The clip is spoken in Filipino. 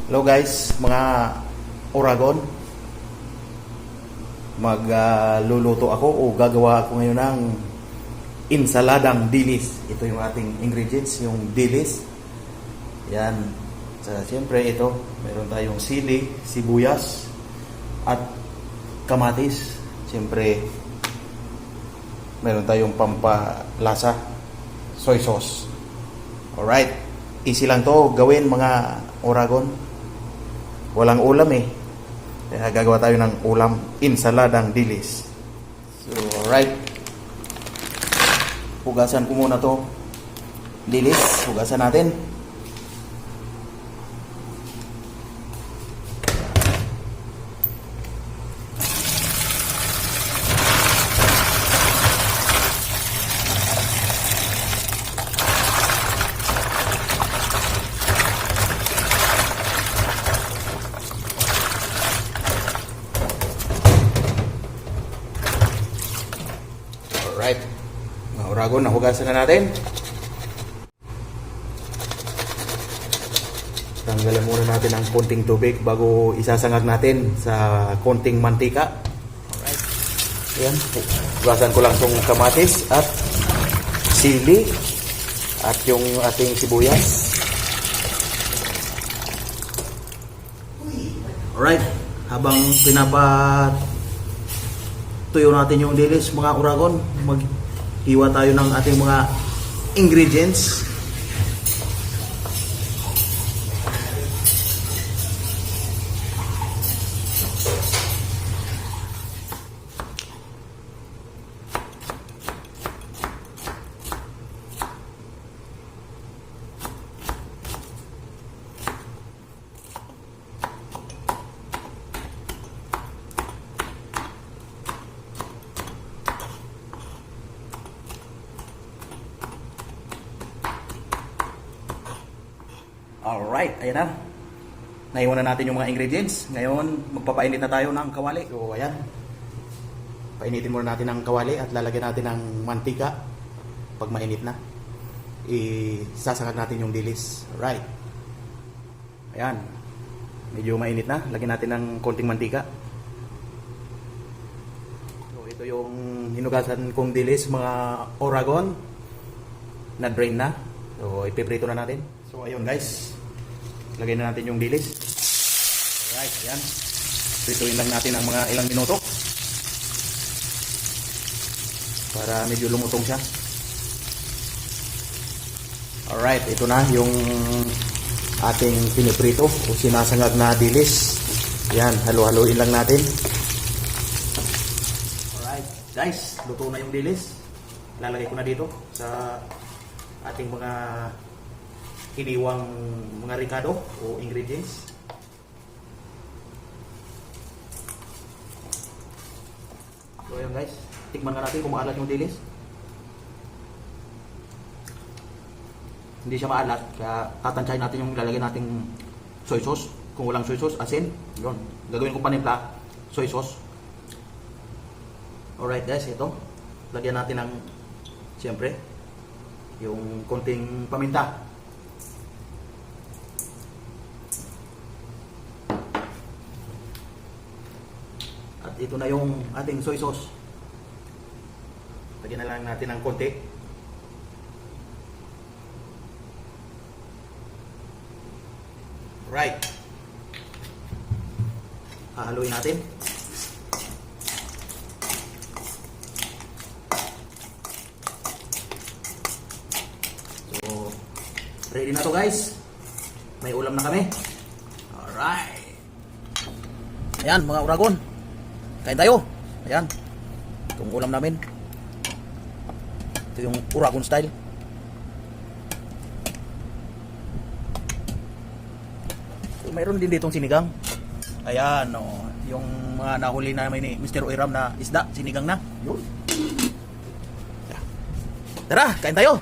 Hello guys, mga Oragon. Magluluto ako o gagawa ako ngayon ng insaladang dilis. Ito yung ating ingredients, yung dilis. Yan. Siyempre ito, meron tayong sili, sibuyas, at kamatis. Siyempre, meron tayong pampalasa, soy sauce. Alright. Easy lang to gawin mga Oragon. Walang ulam eh. Kaya gagawa tayo ng ulam, insaladang dilis. So, alright. Hugasan ko muna to dilis. Hugasan natin. Alright. Mga Oragon, nahugasan na natin. Tanggalan muna natin ang konting tubig bago isasangag natin sa konting mantika. Alright. Ayan. Hugasan ko lang itong kamatis at sili at yung ating sibuyas. Alright. Habang tuyo natin yung dilis mga Oragon, maghiwa tayo ng ating mga ingredients. Alright, ayan na. Naiwan na natin yung mga ingredients. Ngayon, magpapainit na tayo ng kawali. So, ayan. Painitin muna natin ang kawali at lalagyan natin ng mantika. Pag mainit na, isasangag natin yung dilis. Alright. Ayan. Medyo mainit na. Lagyan natin ng konting mantika. So, ito yung hinugasan kong dilis, mga Oragon. Na-drain na. So, ipiprito na natin. So, ayun guys. Lagay na natin yung dilis. Alright, ayan. Prituin lang natin ang mga ilang minuto. Para medyo lumutong siya. Alright, ito na yung ating piniprito o sinasangag na dilis. Ayan, halo-haloin lang natin. Alright, guys. Luto na yung dilis. Lalagay ko na dito sa ating mga iniwang mga ricado o ingredients. So ayan guys, tikman nga natin kung maalat yung dilis. Hindi siya maalat, kaya tatansyahin natin yung lalagyan nating soy sauce. Kung walang soy sauce, asin. Yun, gagawin ko panimpla, soy sauce. Alright guys, ito. Lagyan natin ng, siyempre, yung konting paminta. At ito na yung ating soy sauce. Lagyan na lang natin ng konti. Right. Hahaluin natin. So, ready na to guys. May ulam na kami. Alright. Ayan mga Oragon. Kain tayo. Ayan. Itong ulam namin. Ito yung Oragon style. So, mayroon din ditong sinigang. Ayan, oh, yung mga nahuli namin ni Mr. Oiram na isda, sinigang na. Yun. Tara, kain tayo.